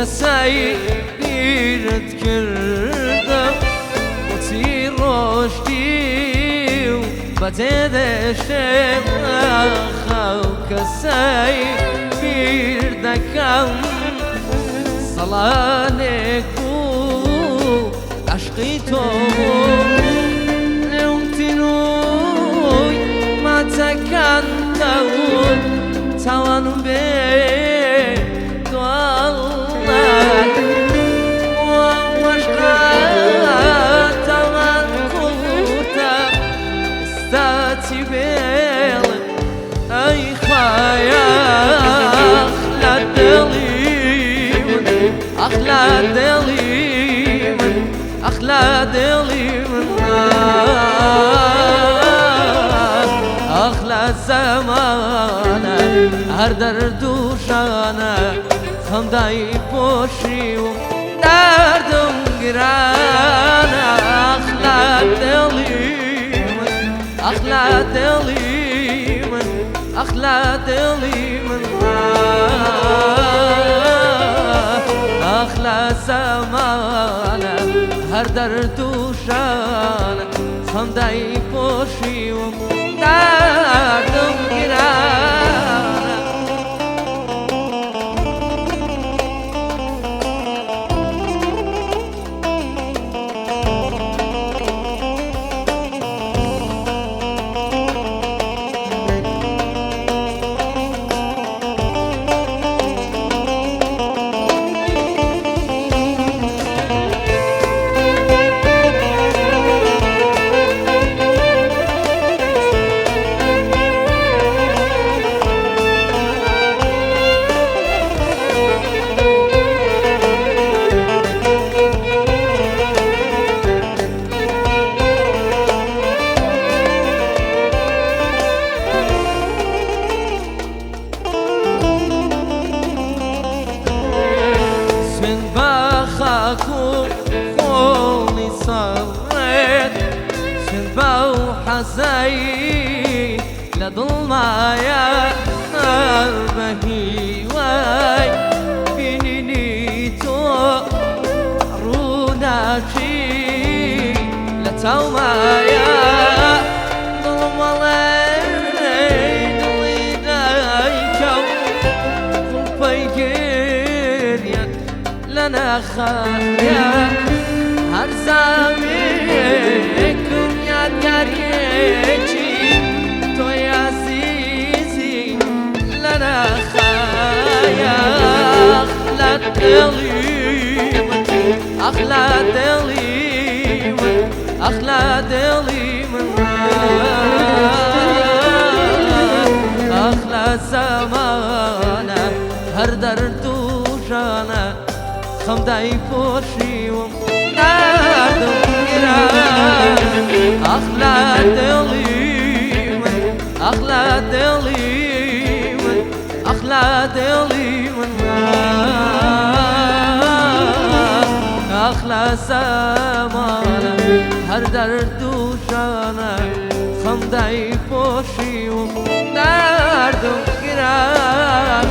کەسایی بیرت کردم وتی ڕۆشتی و بەتێدەشتێم ئەو کەسایی بیر دەکەم سەڵانێک بوو عشقی تۆ لێوتینوی ماتەکانتەون تاوانم بێ أخلا دلي من أخلا زمانة هر درد و شانة خمداي بوشي و دردم گرانة أخلا دلي من أخلا دلي من أخلا دلي من أخلا زمانة هر درد و شانه خمدای پوشی و دردم گرانه خوني صرت شنبا وحزين لظلمايا أربهي واي بيني تو روناشي لتومايا ظلم علينا لينايكو قلبي لنا خايا هر زمینکم یادگاریچی توی عزیزی لنا خايا أخلا دلی من أخلا دلی من أخلا دلی من أخلا زمانة هر درد و جانة خمداي بوشي ومدادم جران أخلا دلي من أخلا دلي من أخلا دلي من أخلا زمانة هر درد و جانة خمداي بوشي ومدادم جران